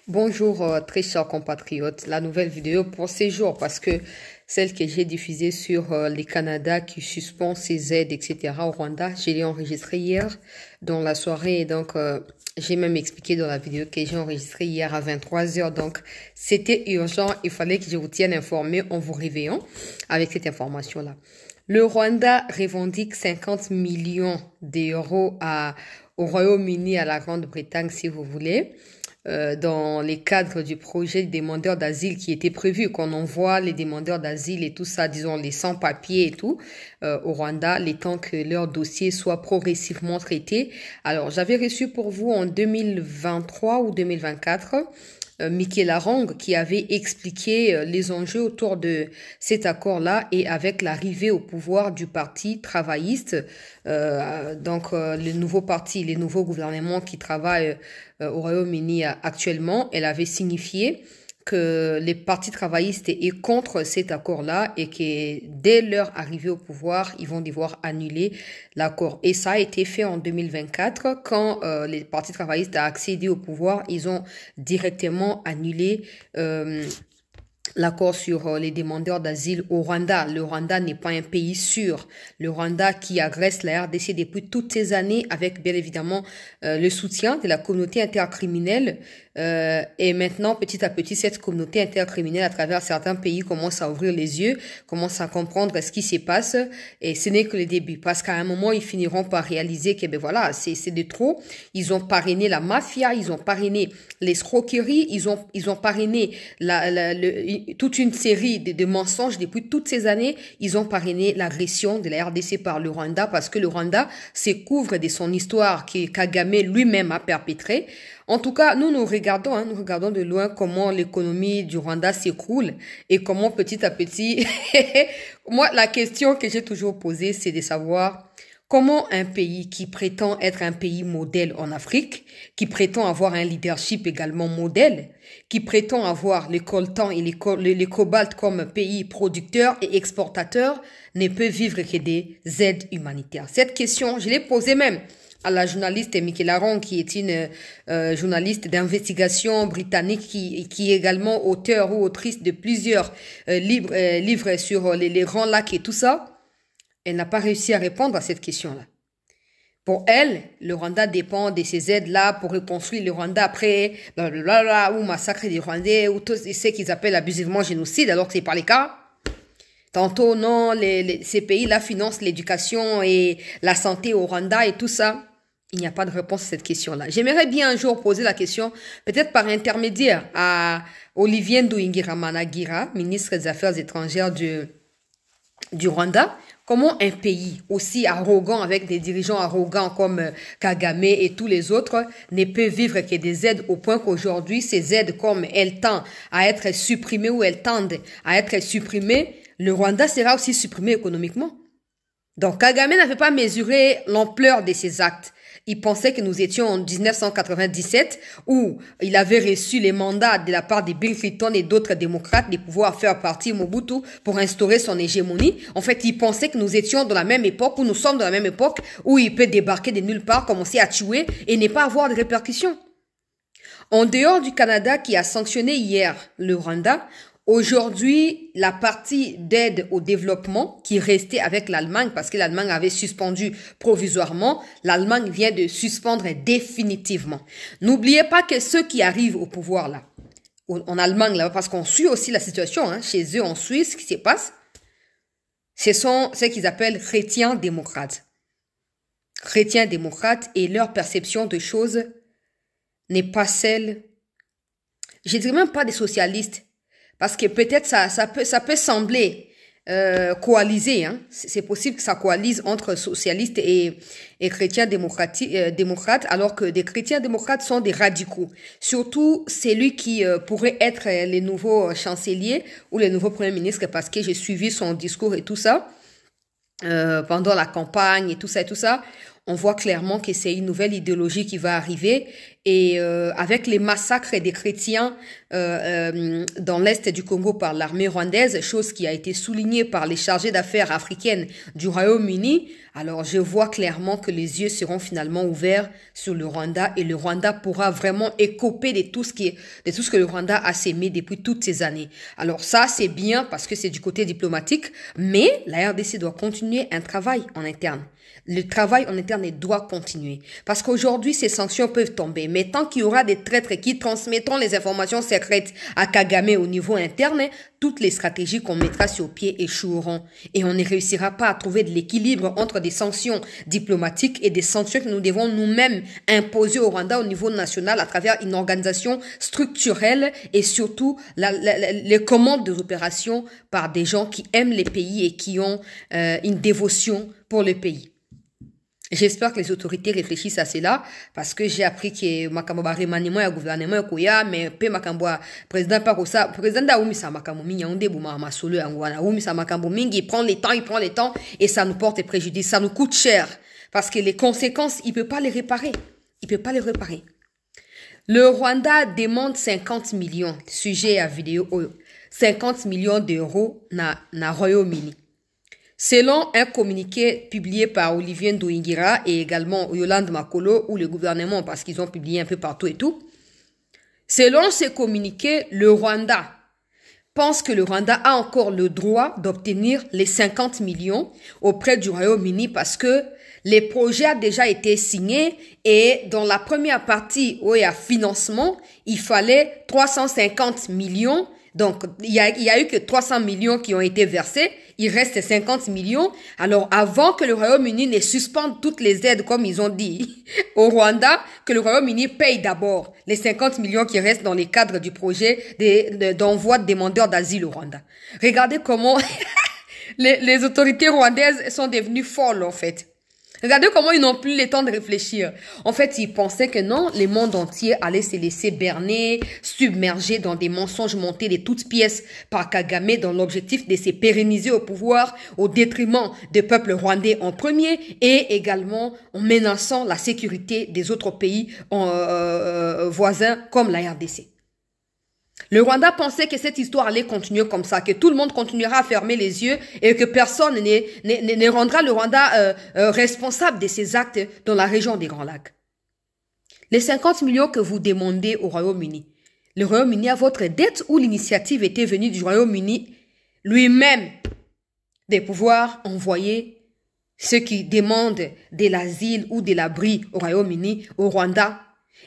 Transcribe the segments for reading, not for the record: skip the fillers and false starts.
Bonjour, très chers compatriotes. La nouvelle vidéo pour ces jours parce que celle que j'ai diffusée sur les Canada qui suspend ses aides, etc. au Rwanda, je l'ai enregistrée hier dans la soirée et donc j'ai même expliqué dans la vidéo que j'ai enregistré hier à 23 heures. Donc c'était urgent, il fallait que je vous tienne informé en vous réveillant avec cette information-là. Le Rwanda revendique 50 millions d'euros au Royaume-Uni, à la Grande-Bretagne, si vous voulez, dans les cadres du projet des demandeurs d'asile qui était prévu qu'on envoie les demandeurs d'asile et tout ça, disons les sans-papiers et tout, au Rwanda, le temps que leur dossier soit progressivement traité. Alors, j'avais reçu pour vous en 2023 ou 2024 Mickey Larong qui avait expliqué les enjeux autour de cet accord-là et avec l'arrivée au pouvoir du parti travailliste, le nouveau parti, les nouveaux gouvernements qui travaillent au Royaume-Uni actuellement, elle avait signifié que les partis travaillistes est contre cet accord-là et que dès leur arrivée au pouvoir, ils vont devoir annuler l'accord. Et ça a été fait en 2024 quand les partis travaillistes ont accédé au pouvoir, ils ont directement annulé l'accord sur les demandeurs d'asile au Rwanda. Le Rwanda n'est pas un pays sûr. Le Rwanda qui agresse la RDC depuis toutes ces années avec bien évidemment le soutien de la communauté intercriminelle. Et maintenant, petit à petit, cette communauté intercriminelle à travers certains pays commence à ouvrir les yeux, commence à comprendre ce qui se passe. Et ce n'est que le début. Parce qu'à un moment, ils finiront par réaliser que, ben voilà, c'est de trop. Ils ont parrainé la mafia, ils ont parrainé l'escroquerie, ils ont parrainé toute une série de mensonges depuis toutes ces années. Ils ont parrainé l'agression de la RDC par le Rwanda parce que le Rwanda se couvre de son histoire que Kagame lui-même a perpétrée. En tout cas, nous regardons de loin comment l'économie du Rwanda s'écroule et comment petit à petit, moi, la question que j'ai toujours posée, c'est de savoir comment un pays qui prétend être un pays modèle en Afrique, qui prétend avoir un leadership également modèle, qui prétend avoir les coltan et les cobalt comme pays producteurs et exportateurs, ne peut vivre que des aides humanitaires. Cette question, je l'ai posée même à la journaliste Mickey Larong, qui est une journaliste d'investigation britannique, qui est également auteur ou autrice de plusieurs livres sur les grands lacs et tout ça. Elle n'a pas réussi à répondre à cette question-là. Pour elle, le Rwanda dépend de ces aides-là pour reconstruire le Rwanda après, blablabla, ou massacre des Rwandais, ou tout ce qu'ils appellent abusivement génocide, alors que c'est pas le cas. Tantôt, non, ces pays-là financent l'éducation et la santé au Rwanda et tout ça. Il n'y a pas de réponse à cette question-là. J'aimerais bien un jour poser la question, peut-être par intermédiaire à Olivier Nduhungiremanagura, ministre des Affaires étrangères du Rwanda. Comment un pays aussi arrogant, avec des dirigeants arrogants comme Kagame et tous les autres, ne peut vivre que des aides au point qu'aujourd'hui, ces aides, comme elles tendent à être supprimées ou elles tendent à être supprimées, le Rwanda sera aussi supprimé économiquement. Donc Kagame n'avait pas mesuré l'ampleur de ses actes. Il pensait que nous étions en 1997 où il avait reçu les mandats de la part de Bill Clinton et d'autres démocrates de pouvoir faire partie Mobutu pour instaurer son hégémonie. En fait, il pensait que nous étions dans la même époque, où nous sommes dans la même époque, où il peut débarquer de nulle part, commencer à tuer et ne pas avoir de répercussions. En dehors du Canada qui a sanctionné hier le Rwanda, aujourd'hui, la partie d'aide au développement qui restait avec l'Allemagne, parce que l'Allemagne avait suspendu provisoirement, l'Allemagne vient de suspendre définitivement. N'oubliez pas que ceux qui arrivent au pouvoir là, en Allemagne là, parce qu'on suit aussi la situation chez eux en Suisse, ce qui se passe, ce sont ce qu'ils appellent chrétiens démocrates. Chrétiens démocrates et leur perception de choses n'est pas celle, je dirais même pas des socialistes. Parce que peut-être ça peut sembler coaliser. C'est possible que ça coalise entre socialistes et chrétiens démocrates, alors que des chrétiens démocrates sont des radicaux. Surtout celui qui pourrait être le nouveau chancelier ou le nouveau premier ministre, parce que j'ai suivi son discours et tout ça pendant la campagne et tout ça et tout ça. On voit clairement que c'est une nouvelle idéologie qui va arriver et avec les massacres des chrétiens dans l'est du Congo par l'armée rwandaise, chose qui a été soulignée par les chargés d'affaires africaines du Royaume-Uni, alors je vois clairement que les yeux seront finalement ouverts sur le Rwanda et le Rwanda pourra vraiment écoper de tout ce que le Rwanda a sémé depuis toutes ces années. Alors ça, c'est bien parce que c'est du côté diplomatique, mais la RDC doit continuer un travail en interne. Le travail en interne doit continuer. Parce qu'aujourd'hui, ces sanctions peuvent tomber. Mais tant qu'il y aura des traîtres qui transmettront les informations secrètes à Kagame au niveau interne, toutes les stratégies qu'on mettra sur pied échoueront. Et on ne réussira pas à trouver de l'équilibre entre des sanctions diplomatiques et des sanctions que nous devons nous-mêmes imposer au Rwanda au niveau national à travers une organisation structurelle et surtout les commandes des opérations par des gens qui aiment les pays et qui ont une dévotion pour le pays. J'espère que les autorités réfléchissent à cela parce que j'ai appris que makambo ba remaniement ya gouvernement koya mais pe makambo président pas comme ça président da umisa makambo mingi onde buma masolo ya ngwana umisa makambo mingi il prend le temps et ça nous porte préjudice, ça nous coûte cher parce que les conséquences il peut pas les réparer. Le Rwanda demande 50 millions sujet à vidéo 50 millions d'euros na Royaume-Uni. Selon un communiqué publié par Olivier Ndoingira et également Yolande Makolo ou le gouvernement parce qu'ils ont publié un peu partout et tout, selon ces communiqués, le Rwanda pense que le Rwanda a encore le droit d'obtenir les 50 millions auprès du Royaume-Uni parce que les projets ont déjà été signés et dans la première partie où il y a financement, il fallait 350 millions. Donc, il y a eu que 300 millions qui ont été versés. Il reste 50 millions. Alors, avant que le Royaume-Uni ne suspende toutes les aides, comme ils ont dit, au Rwanda, que le Royaume-Uni paye d'abord les 50 millions qui restent dans les cadres du projet d'envoi de demandeurs d'asile au Rwanda. Regardez comment les autorités rwandaises sont devenues folles, en fait. Regardez comment ils n'ont plus le temps de réfléchir. En fait, ils pensaient que non, le monde entier allait se laisser berner, submerger dans des mensonges montés de toutes pièces par Kagame dans l'objectif de se pérenniser au pouvoir au détriment des peuples rwandais en premier et également en menaçant la sécurité des autres pays voisins comme la RDC. Le Rwanda pensait que cette histoire allait continuer comme ça, que tout le monde continuera à fermer les yeux et que personne ne rendra le Rwanda responsable de ses actes dans la région des Grands Lacs. Les 50 millions que vous demandez au Royaume-Uni, le Royaume-Uni a votre dette ou l'initiative était venue du Royaume-Uni lui-même de pouvoir envoyer ceux qui demandent de l'asile ou de l'abri au Royaume-Uni, au Rwanda.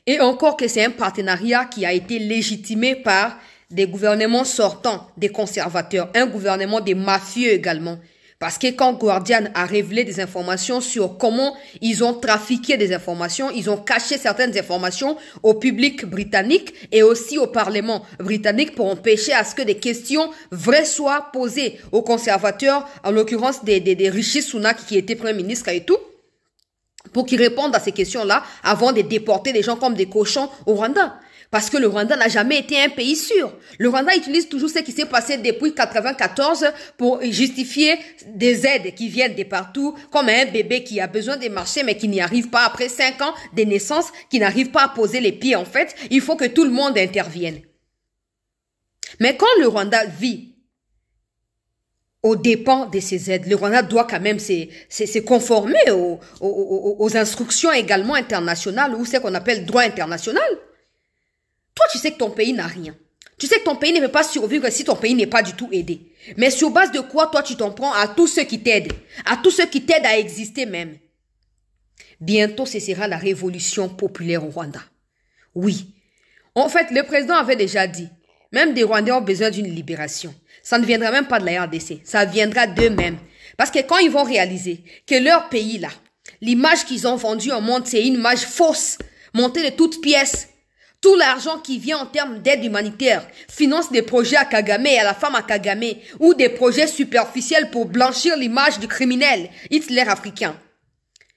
Et encore que c'est un partenariat qui a été légitimé par des gouvernements sortants, des conservateurs, un gouvernement des mafieux également. Parce que quand Guardian a révélé des informations sur comment ils ont trafiqué des informations, ils ont caché certaines informations au public britannique et aussi au Parlement britannique pour empêcher à ce que des questions vraies soient posées aux conservateurs, en l'occurrence des Rishi Sunak qui était Premier ministre et tout, pour qu'ils répondent à ces questions-là avant de déporter des gens comme des cochons au Rwanda. Parce que le Rwanda n'a jamais été un pays sûr. Le Rwanda utilise toujours ce qui s'est passé depuis 1994 pour justifier des aides qui viennent de partout, comme un bébé qui a besoin de marcher mais qui n'y arrive pas après 5 ans de naissance, qui n'arrive pas à poser les pieds en fait. Il faut que tout le monde intervienne. Mais quand le Rwanda vit aux dépens de ces aides, le Rwanda doit quand même se conformer aux instructions également internationales ou ce qu'on appelle droit international. Toi, tu sais que ton pays n'a rien. Tu sais que ton pays ne peut pas survivre si ton pays n'est pas du tout aidé. Mais sur base de quoi, toi, tu t'en prends à tous ceux qui t'aident, à tous ceux qui t'aident à exister même. Bientôt, ce sera la révolution populaire au Rwanda. Oui. En fait, le président avait déjà dit, même des Rwandais ont besoin d'une libération. Ça ne viendra même pas de la RDC. Ça viendra d'eux-mêmes. Parce que quand ils vont réaliser que leur pays, là, l'image qu'ils ont vendue au monde, c'est une image fausse, montée de toutes pièces. Tout l'argent qui vient en termes d'aide humanitaire finance des projets à Kagame et à la femme à Kagame ou des projets superficiels pour blanchir l'image du criminel Hitler africain.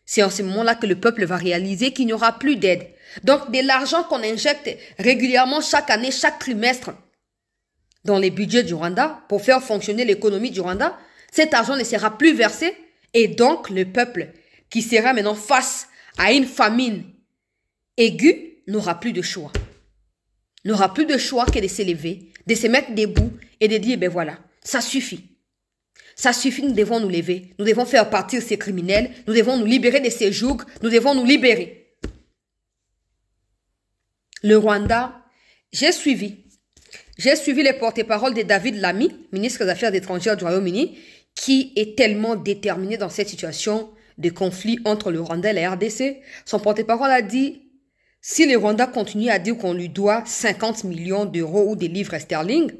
C'est en ce moment-là que le peuple va réaliser qu'il n'y aura plus d'aide. Donc, de l'argent qu'on injecte régulièrement chaque année, chaque trimestre dans les budgets du Rwanda pour faire fonctionner l'économie du Rwanda, cet argent ne sera plus versé et donc le peuple qui sera maintenant face à une famine aiguë, n'aura plus de choix. N'aura plus de choix que de s'élever, de se mettre debout et de dire, ben voilà, ça suffit. Ça suffit, nous devons nous lever. Nous devons faire partir ces criminels. Nous devons nous libérer de ces jougs. Nous devons nous libérer. Le Rwanda, j'ai suivi les porte-paroles de David Lammy, ministre des Affaires étrangères du Royaume-Uni, qui est tellement déterminé dans cette situation de conflit entre le Rwanda et la RDC. Son porte-parole a dit, si le Rwanda continue à dire qu'on lui doit 50 millions d'euros ou des livres sterling,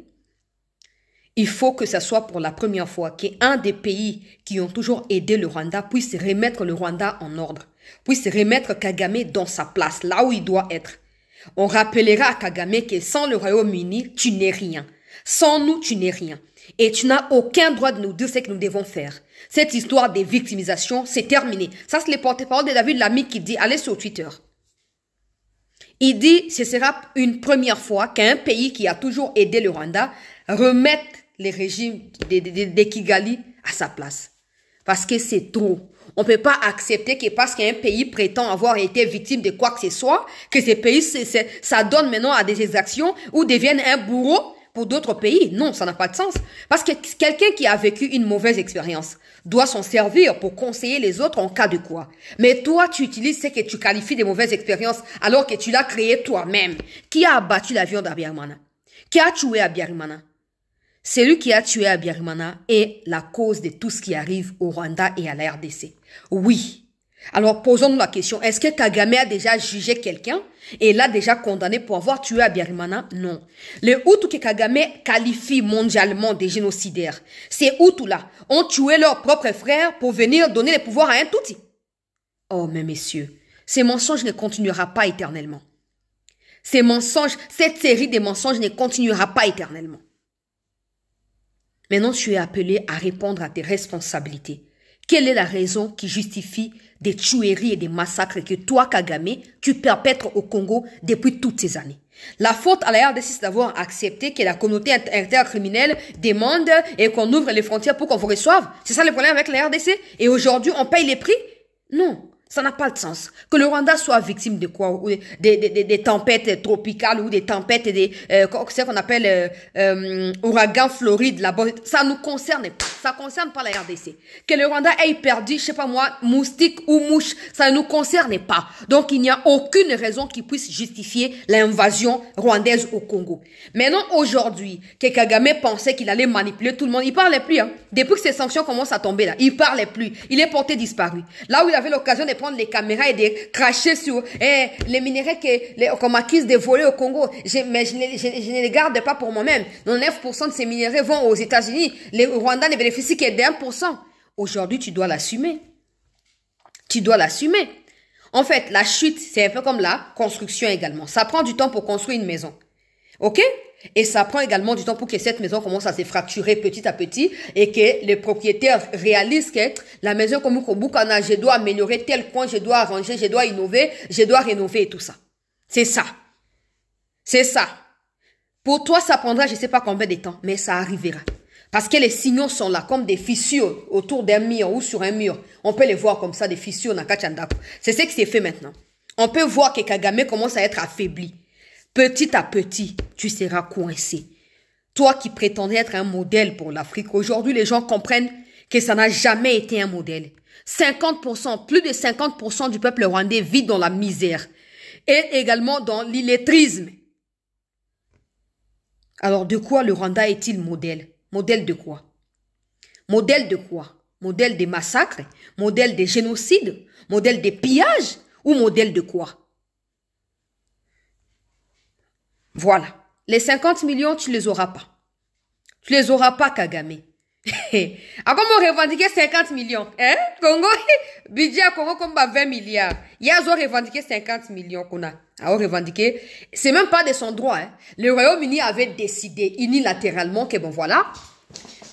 il faut que ce soit pour la première fois qu'un des pays qui ont toujours aidé le Rwanda puisse remettre le Rwanda en ordre, puisse remettre Kagame dans sa place, là où il doit être. On rappellera à Kagame que sans le Royaume-Uni, tu n'es rien. Sans nous, tu n'es rien. Et tu n'as aucun droit de nous dire ce que nous devons faire. Cette histoire de victimisation, c'est terminé. Ça, c'est le porte-parole de David Lammy qui dit, allez sur Twitter. Il dit, ce sera une première fois qu'un pays qui a toujours aidé le Rwanda remette les régimes de Kigali à sa place. Parce que c'est trop. On ne peut pas accepter que parce qu'un pays prétend avoir été victime de quoi que ce soit, que ce pays, ça donne maintenant à des exactions ou devienne un bourreau pour d'autres pays. Non, ça n'a pas de sens. Parce que quelqu'un qui a vécu une mauvaise expérience doit s'en servir pour conseiller les autres en cas de quoi. Mais toi, tu utilises ce que tu qualifies de mauvaise expérience alors que tu l'as créé toi-même. Qui a abattu l'avion d'Abiyarimana? Qui a tué Abiyarimana? Celui qui a tué Abiyarimana est la cause de tout ce qui arrive au Rwanda et à la RDC. Oui. Alors posons-nous la question, est-ce que Kagame a déjà jugé quelqu'un et l'a déjà condamné pour avoir tué Abiyarimana? Non. Les Hutus que Kagame qualifie mondialement de génocidaires, ces Hutus-là ont tué leurs propres frères pour venir donner le pouvoir à un Tutsi. Oh, mais messieurs, ces mensonges ne continuera pas éternellement. Ces mensonges, cette série de mensonges ne continuera pas éternellement. Maintenant, tu es appelé à répondre à tes responsabilités. Quelle est la raison qui justifie des tueries et des massacres que toi, Kagame, tu perpètres au Congo depuis toutes ces années? La faute à la RDC, c'est d'avoir accepté que la communauté intercriminelle demande et qu'on ouvre les frontières pour qu'on vous reçoive. C'est ça le problème avec la RDC? Et aujourd'hui, on paye les prix? Non. Ça n'a pas de sens. Que le Rwanda soit victime de quoi? Ou des tempêtes tropicales ou des tempêtes, c'est qu'on appelle ouragan Floride là-bas. Ça nous concerne pas. Ça concerne pas la RDC. Que le Rwanda ait perdu, je sais pas moi, moustique ou mouche, ça ne nous concerne pas. Donc il n'y a aucune raison qui puisse justifier l'invasion rwandaise au Congo. Maintenant, aujourd'hui, que Kagame pensait qu'il allait manipuler tout le monde, il parlait plus. Hein. Depuis que ces sanctions commencent à tomber là, il parlait plus. Il est porté disparu. Là où il avait l'occasion de prendre les caméras et de cracher sur les minéraux qu'on m'accuse de voler au Congo. Mais je ne les garde pas pour moi-même. 9% de ces minéraux vont aux États-Unis. Les Rwandais ne bénéficient que d'1%. Aujourd'hui, tu dois l'assumer. Tu dois l'assumer. En fait, la chute, c'est un peu comme la construction également. Ça prend du temps pour construire une maison. OK? Et ça prend également du temps pour que cette maison commence à se fracturer petit à petit et que les propriétaires réalisent que la maison comme Koboukana, je dois améliorer tel coin, je dois arranger, je dois innover, je dois rénover et tout ça. C'est ça. C'est ça. Pour toi, ça prendra je ne sais pas combien de temps, mais ça arrivera. Parce que les signaux sont là, comme des fissures autour d'un mur ou sur un mur. On peut les voir comme ça, des fissures dans Kachandako. C'est ce qui s'est fait maintenant. On peut voir que Kagame commence à être affaibli. Petit à petit, tu seras coincé. Toi qui prétendais être un modèle pour l'Afrique, aujourd'hui, les gens comprennent que ça n'a jamais été un modèle. 50%, plus de 50% du peuple rwandais vit dans la misère et également dans l'illettrisme. Alors, de quoi le Rwanda est-il modèle? Modèle de quoi? Modèle de quoi? Modèle des massacres? Modèle des génocides? Modèle des pillages? Ou modèle de quoi? Voilà. Les 50 millions, tu les auras pas. Tu les auras pas, Kagame. Ah, comment revendiquer 50 millions? Hein? Congo, budget à Congo comme 20 milliards. Ils ont revendiqué 50 millions qu'on a. Ah, revendiqué. C'est même pas de son droit, hein. Le Royaume-Uni avait décidé unilatéralement que bon voilà,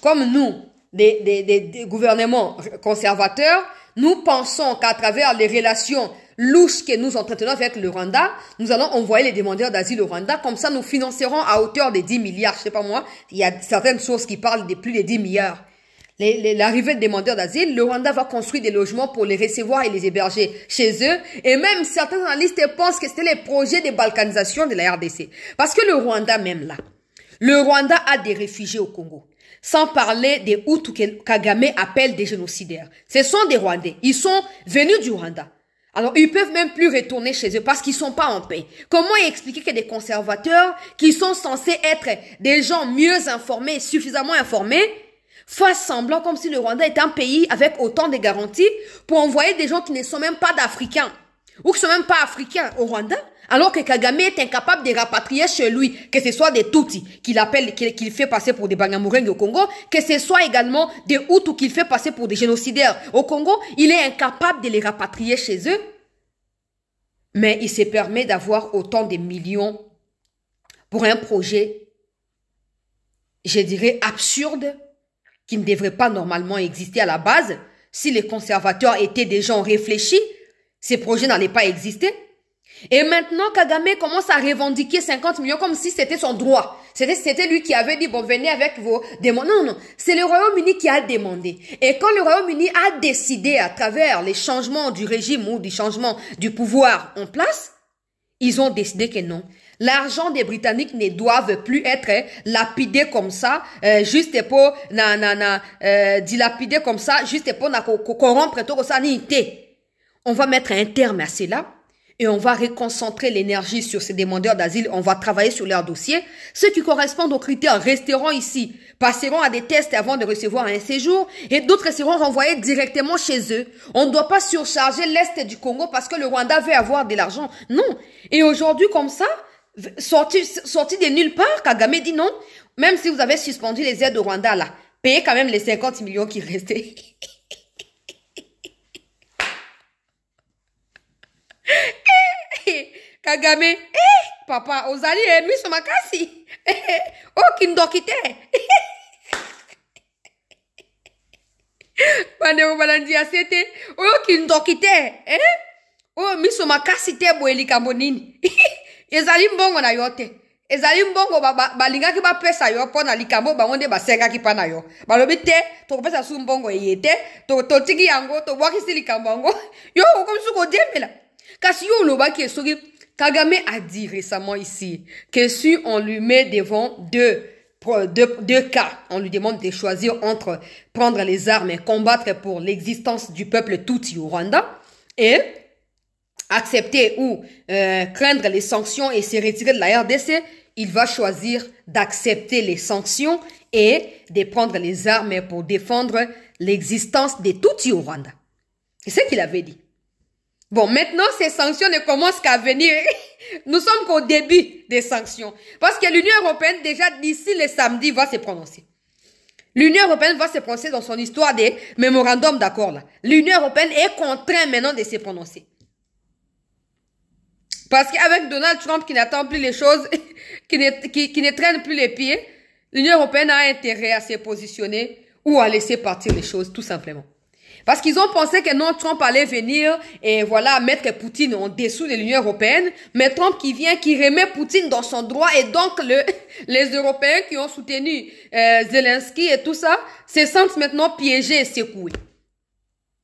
comme nous, des gouvernements conservateurs, nous pensons qu'à travers les relations louches que nous entretenons avec le Rwanda, nous allons envoyer les demandeurs d'asile au Rwanda. Comme ça, nous financerons à hauteur de 10 milliards. Je sais pas moi, il y a certaines sources qui parlent de plus de 10 milliards. l'arrivée des demandeurs d'asile, le Rwanda va construire des logements pour les recevoir et les héberger chez eux. Et même certains analystes pensent que c'était les projets de balkanisation de la RDC. Parce que le Rwanda même là, le Rwanda a des réfugiés au Congo. Sans parler des Hutus que Kagame appelle des génocidaires. Ce sont des Rwandais. Ils sont venus du Rwanda. Alors, ils peuvent même plus retourner chez eux parce qu'ils sont pas en paix. Comment expliquer que des conservateurs qui sont censés être des gens mieux informés, suffisamment informés, fassent semblant comme si le Rwanda était un pays avec autant de garanties pour envoyer des gens qui ne sont même pas d'Africains ou qui sont même pas Africains au Rwanda, alors que Kagame est incapable de rapatrier chez lui, que ce soit des Tutsis qu'il fait passer pour des Banyamulenge au Congo, que ce soit également des Hutus qu'il fait passer pour des génocidaires au Congo, il est incapable de les rapatrier chez eux, mais il se permet d'avoir autant de millions pour un projet, je dirais, absurde, qui ne devrait pas normalement exister à la base. Si les conservateurs étaient des gens réfléchis, ces projets n'allaient pas exister. Et maintenant, Kagame commence à revendiquer 50 millions comme si c'était son droit. C'était lui qui avait dit, bon, venez avec vos demandes. Non, non, c'est le Royaume-Uni qui a demandé. Et quand le Royaume-Uni a décidé à travers les changements du régime ou du changement du pouvoir en place, ils ont décidé que non. L'argent des Britanniques ne doivent plus être lapidé comme ça, juste pour dilapider comme ça, juste pour corrompre tout ça. On va mettre un terme à cela et on va reconcentrer l'énergie sur ces demandeurs d'asile. On va travailler sur leurs dossiers. Ceux qui correspondent aux critères resteront ici, passeront à des tests avant de recevoir un séjour et d'autres seront renvoyés directement chez eux. On ne doit pas surcharger l'Est du Congo parce que le Rwanda veut avoir de l'argent. Non. Et aujourd'hui, comme ça, sorti de nulle part, Kagame dit non. Même si vous avez suspendu les aides au Rwanda, là, payez quand même les 50 millions qui restaient. Kagame, papa, ozali miso makasi. Kindokite. Bandeko balandi asete, kindokite. Miso makasi te boeli kambonini. Ezali mbongo na yote. Ezali mbongo balingaki ba pesa yo pona likambo bangonde basengaki pa na yo. Balobi te, to pesa su mbongo yete, to tiki yango, to bwakisi likambo yango. Yo comme suko dembela. Kasi yo lobaki esoki Kagame a dit récemment ici que si on lui met devant deux cas, on lui demande de choisir entre prendre les armes et combattre pour l'existence du peuple Tutsi au Rwanda et accepter ou craindre les sanctions et se retirer de la RDC, il va choisir d'accepter les sanctions et de prendre les armes pour défendre l'existence des Tutsis au Rwanda. C'est ce qu'il avait dit. Bon, maintenant, ces sanctions ne commencent qu'à venir. Nous sommes qu'au début des sanctions. Parce que l'Union européenne, déjà d'ici le samedi, va se prononcer. L'Union européenne va se prononcer dans son histoire des mémorandums d'accord là. L'Union européenne est contrainte maintenant de se prononcer. Parce qu'avec Donald Trump qui n'attend plus les choses, qui ne traîne plus les pieds, l'Union européenne a intérêt à se positionner ou à laisser partir les choses, tout simplement. Parce qu'ils ont pensé que non, Trump allait venir et voilà, mettre Poutine en dessous de l'Union européenne. Mais Trump qui vient, qui remet Poutine dans son droit et donc les Européens qui ont soutenu Zelensky et tout ça se sentent maintenant piégés et secoués.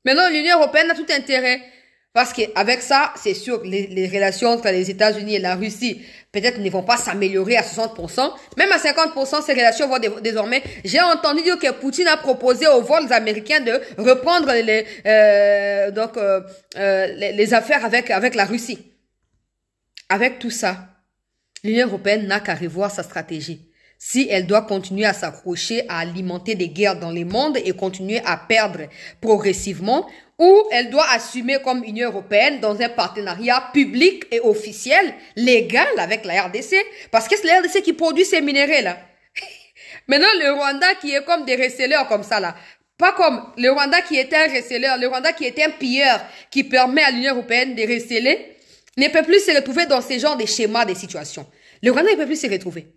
Maintenant, l'Union européenne a tout intérêt. Parce qu'avec ça, c'est sûr que les relations entre les États-Unis et la Russie peut-être ne vont pas s'améliorer à 60%. Même à 50%, ces relations vont désormais... J'ai entendu dire que Poutine a proposé aux vols américains de reprendre les affaires avec la Russie. Avec tout ça, l'Union européenne n'a qu'à revoir sa stratégie. Si elle doit continuer à s'accrocher, à alimenter des guerres dans le monde et continuer à perdre progressivement, ou elle doit assumer comme Union européenne dans un partenariat public et officiel, légal avec la RDC, parce que c'est la RDC qui produit ces minéraux-là. Maintenant, le Rwanda qui est comme des receleurs comme ça, là, pas comme le Rwanda qui était un receleur, le Rwanda qui était un pilleur qui permet à l'Union européenne de receler, ne peut plus se retrouver dans ce genre de schéma de situation. Le Rwanda ne peut plus se retrouver.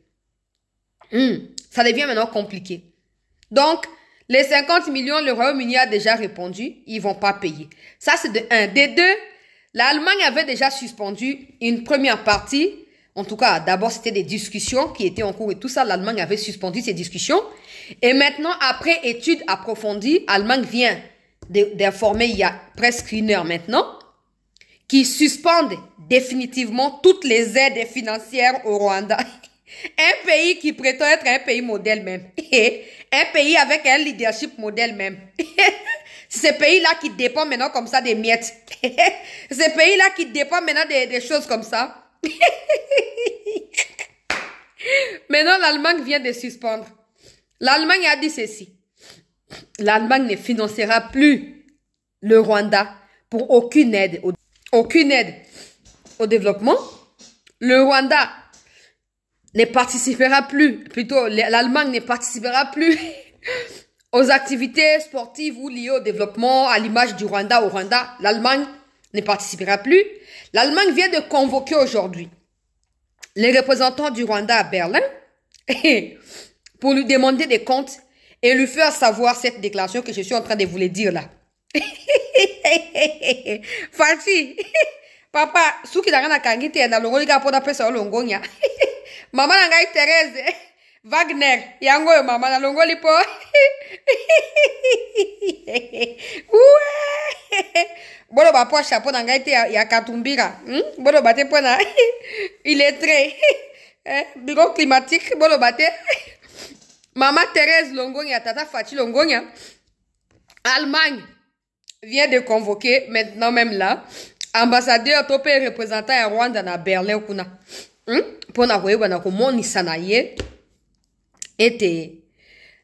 Ça devient maintenant compliqué. Donc, les 50 millions, le Royaume-Uni a déjà répondu, ils vont pas payer. Ça, c'est de un. De deux, l'Allemagne avait déjà suspendu une première partie En tout cas, d'abord, c'était des discussions qui étaient en cours et tout ça. L'Allemagne avait suspendu ces discussions. Et maintenant, après études approfondies, l'Allemagne vient d'informer il y a presque 1 heure maintenant qu'ils suspendent définitivement toutes les aides financières au Rwanda. Un pays qui prétend être un pays modèle même. Un pays avec un leadership modèle même. C'est ce pays-là qui dépend maintenant comme ça des miettes. Ce pays-là qui dépend maintenant des choses comme ça. Maintenant, l'Allemagne vient de suspendre. L'Allemagne a dit ceci. L'Allemagne ne financera plus le Rwanda pour aucune aide au développement. Le Rwanda ne participera plus, plutôt l'Allemagne ne participera plus aux activités sportives ou liées au développement, à l'image du Rwanda au Rwanda. L'Allemagne ne participera plus. L'Allemagne vient de convoquer aujourd'hui les représentants du Rwanda à Berlin pour lui demander des comptes et lui faire savoir cette déclaration que je suis en train de vous le dire là. Fati, papa, souki dangana kangite na longo liga poda pesa longonya. Mama nangai Thérèse Wagner, yango yo mama na longo lipo. Bolo ba po chapeau nangai te ya Katumbira. Bolo ba te pona. Il est très bureau climatique bolo ba te. Mama Thérèse Longonya, tata Fati Longonya. Allemagne vient de convoquer maintenant même là ambassadeur topé représentant à Rwanda na Berlin kuna. Pour na koyeba na komonisa na ye était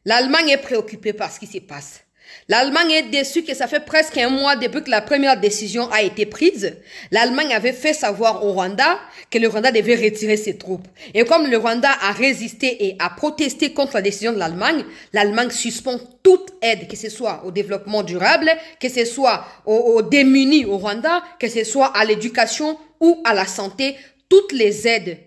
l'Allemagne est préoccupée par ce qui se passe. L'Allemagne est déçue que ça fait presque 1 mois depuis que la première décision a été prise. L'Allemagne avait fait savoir au Rwanda que le Rwanda devait retirer ses troupes. Et comme le Rwanda a résisté et a protesté contre la décision de l'Allemagne, l'Allemagne suspend toute aide, que ce soit au développement durable, que ce soit aux démunis au Rwanda, que ce soit à l'éducation ou à la santé. Toutes les aides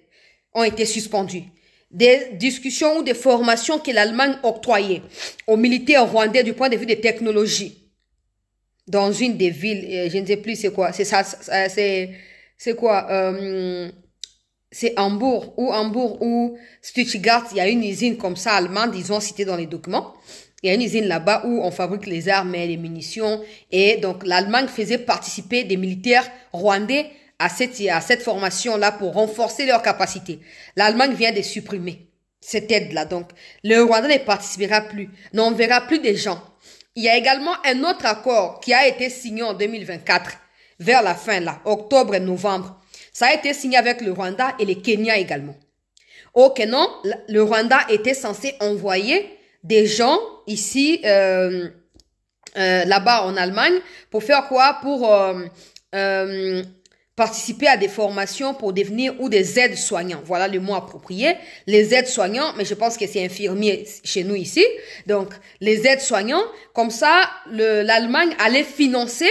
ont été suspendues. Des discussions ou des formations que l'Allemagne octroyait aux militaires rwandais du point de vue des technologies. Dans une des villes, je ne sais plus c'est quoi, c'est quoi, c'est Hambourg ou Stuttgart, il y a une usine comme ça allemande, ils ont cité dans les documents. Il y a une usine là-bas où on fabrique les armes et les munitions. Et donc l'Allemagne faisait participer des militaires rwandais à cette formation-là pour renforcer leurs capacités. L'Allemagne vient de supprimer cette aide-là. Donc, le Rwanda ne participera plus. On ne verra plus des gens. Il y a également un autre accord qui a été signé en 2024, vers la fin là, octobre et novembre. Ça a été signé avec le Rwanda et le Kenya également. Au Kenya, le Rwanda était censé envoyer des gens ici, là-bas en Allemagne, pour faire quoi? Pour participer à des formations pour devenir ou des aides-soignants. Voilà le mot approprié. Les aides-soignants, mais je pense que c'est infirmier chez nous ici. Donc, les aides-soignants, comme ça, l'Allemagne allait financer.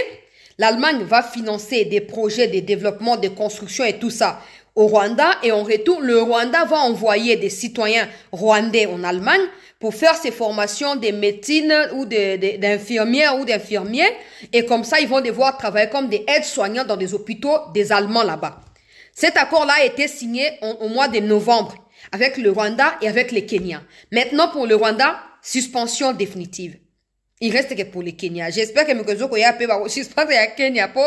L'Allemagne va financer des projets de développement, de construction et tout ça au Rwanda. Et en retour, le Rwanda va envoyer des citoyens rwandais en Allemagne pour faire ces formations de médecine ou d'infirmières ou d'infirmiers. Et comme ça, ils vont devoir travailler comme des aides-soignants dans des hôpitaux des Allemands là-bas. Cet accord-là a été signé au mois de novembre avec le Rwanda et avec le Kenya. Maintenant, pour le Rwanda, suspension définitive. Il reste que pour le Kenya. J'espère que Mkonzoko ya pe ba suspendre ya Kenya po.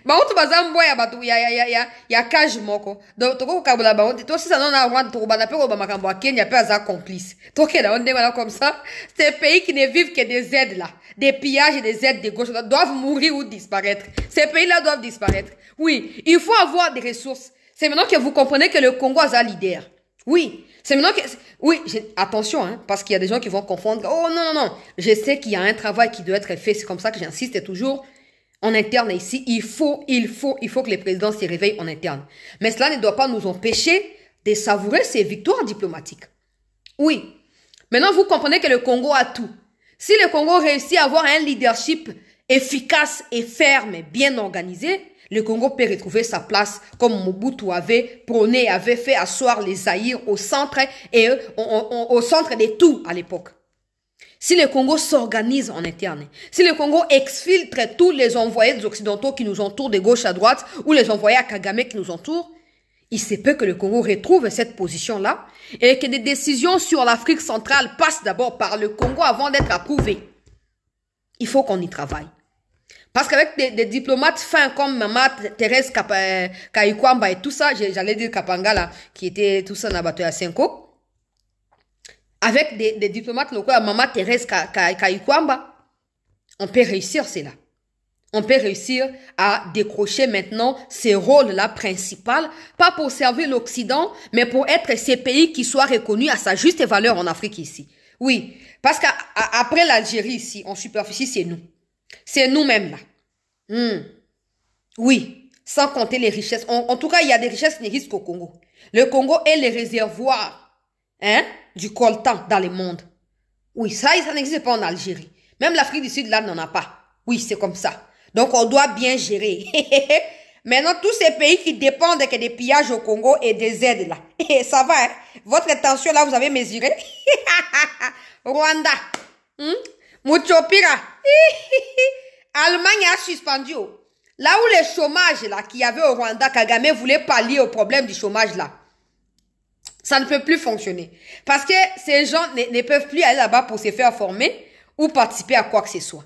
Ba otu bazambo ya batu ya cage moko. Donc toko kabula ba on to si ça non na Rwanda to ba na pe ko ba makambo ya Kenya pe za complice. Toke là on est voilà comme ça. Ces pays qui ne vivent que des aides là, des pillages et des aides de gauche doivent mourir ou disparaître. Ces pays-là doivent disparaître. Oui, il faut avoir des ressources. C'est maintenant que vous comprenez que le Congo a un leader. Oui, c'est maintenant que... Oui, attention, hein, parce qu'il y a des gens qui vont confondre. Oh non, non, non. Je sais qu'il y a un travail qui doit être fait. C'est comme ça que j'insiste toujours. En interne ici, il faut que les présidents se réveillent en interne. Mais cela ne doit pas nous empêcher de savourer ces victoires diplomatiques. Oui. Maintenant, vous comprenez que le Congo a tout. Si le Congo réussit à avoir un leadership efficace et ferme, bien organisé, le Congo peut retrouver sa place comme Mobutu avait prôné, avait fait asseoir les Zaïre au centre et au centre de tout à l'époque. Si le Congo s'organise en interne, si le Congo exfiltre tous les envoyés des Occidentaux qui nous entourent de gauche à droite ou les envoyés à Kagame qui nous entourent, Il se peut que le Congo retrouve cette position-là et que des décisions sur l'Afrique centrale passent d'abord par le Congo avant d'être approuvées. Il faut qu'on y travaille. Parce qu'avec des diplomates fins comme Maman Thérèse Kayukwamba et tout ça, j'allais dire Kapanga là, qui était tout ça dans la bataille à Senko, avec des diplomates locaux à Maman Thérèse Kayukwamba, on peut réussir cela. On peut réussir à décrocher maintenant ces rôles-là principaux, pas pour servir l'Occident, mais pour être ces pays qui soient reconnus à sa juste valeur en Afrique ici. Oui, parce qu'après l'Algérie ici, en superficie, c'est nous. C'est nous-mêmes là. Oui, sans compter les richesses. En tout cas, il y a des richesses qui n'existent qu'au Congo. Le Congo est le réservoir du coltan dans le monde. Oui, ça n'existe pas en Algérie. Même l'Afrique du Sud, là, n'en a pas. Oui, c'est comme ça. Donc, on doit bien gérer. Maintenant, tous ces pays qui dépendent que des pillages au Congo et des aides, là. Ça va, hein? Votre tension, là, vous avez mesuré? Rwanda. Muchopira. Allemagne a suspendu. Là où le chômage, là, qu'il y avait au Rwanda, Kagame voulait pallier au problème du chômage, là. Ça ne peut plus fonctionner. Parce que ces gens ne peuvent plus aller là-bas pour se faire former ou participer à quoi que ce soit.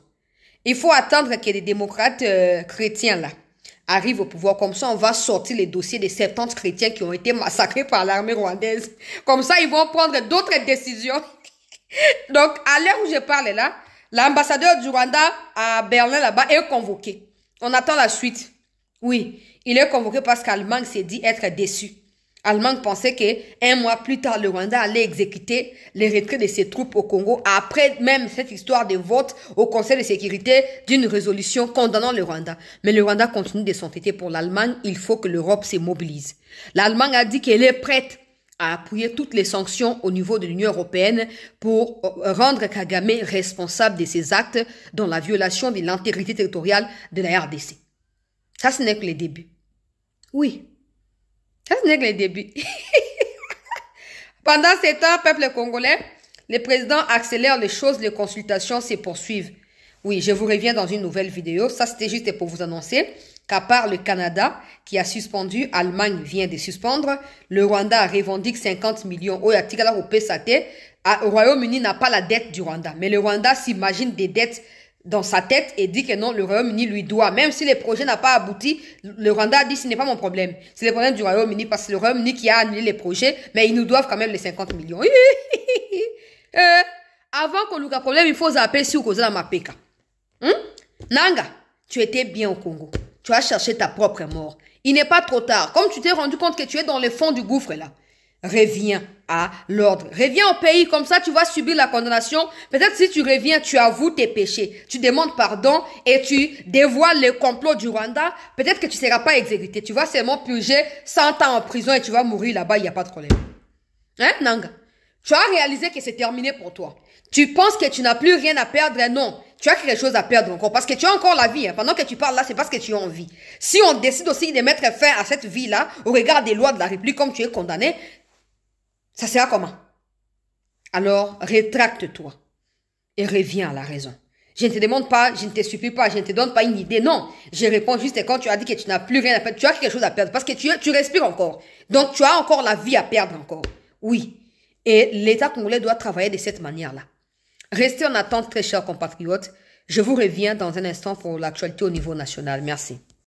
Il faut attendre que les démocrates chrétiens là arrivent au pouvoir. Comme ça, on va sortir les dossiers des 70 chrétiens qui ont été massacrés par l'armée rwandaise. Comme ça, ils vont prendre d'autres décisions. Donc, à l'heure où je parle là, l'ambassadeur du Rwanda à Berlin là-bas est convoqué. On attend la suite. Oui, il est convoqué parce qu'Allemagne s'est dit être déçu. Allemagne pensait qu'un mois plus tard, le Rwanda allait exécuter les retraits de ses troupes au Congo après même cette histoire de vote au Conseil de sécurité d'une résolution condamnant le Rwanda. Mais le Rwanda continue de s'entêter pour l'Allemagne. Il faut que l'Europe se mobilise. L'Allemagne a dit qu'elle est prête à appuyer toutes les sanctions au niveau de l'Union européenne pour rendre Kagame responsable de ses actes dans la violation de l'intégrité territoriale de la RDC. Ça, ce n'est que le début. Oui. Ça, ce n'est que le début. Pendant ce temps, peuple congolais, les présidents accélèrent les choses, les consultations se poursuivent. Oui, je vous reviens dans une nouvelle vidéo. Ça, c'était juste pour vous annoncer qu'à part le Canada qui a suspendu, Allemagne vient de suspendre, le Rwanda revendique 50 millions. Au Royaume-Uni n'a pas la dette du Rwanda. Mais le Rwanda s'imagine des dettes dans sa tête et dit que non, le Royaume-Uni lui doit. Même si le projet n'a pas abouti, le Rwanda a dit ce n'est pas mon problème. C'est le problème du Royaume-Uni parce que c'est le Royaume-Uni qui a annulé les projets, mais ils nous doivent quand même les 50 millions. Avant qu'on nous ait problème, il faut zapper si vous causez la mapeka. Nanga, tu étais bien au Congo. Tu as cherché ta propre mort. Il n'est pas trop tard. Comme tu t'es rendu compte que tu es dans le fond du gouffre là, reviens à l'ordre. Reviens au pays, comme ça tu vas subir la condamnation. Peut-être si tu reviens, tu avoues tes péchés. Tu demandes pardon et tu dévoiles le complot du Rwanda. Peut-être que tu ne seras pas exécuté. Tu vas seulement purger 100 ans en prison et tu vas mourir là-bas, il n'y a pas de problème. Hein, Nanga? Tu as réalisé que c'est terminé pour toi. Tu penses que tu n'as plus rien à perdre? Non. Tu as quelque chose à perdre encore. Parce que tu as encore la vie. Hein. Pendant que tu parles là, c'est parce que tu as envie. Si on décide aussi de mettre fin à cette vie-là, au regard des lois de la République, comme tu es condamné, ça sera comment? Alors, rétracte-toi. Et reviens à la raison. Je ne te demande pas, je ne te supplie pas, je ne te donne pas une idée. Non. Je réponds juste quand tu as dit que tu n'as plus rien à perdre. Tu as quelque chose à perdre. Parce que tu respires encore. Donc, tu as encore la vie à perdre encore. Oui. Et l'État congolais doit travailler de cette manière-là. Restez en attente, très chers compatriotes. Je vous reviens dans un instant pour l'actualité au niveau national. Merci.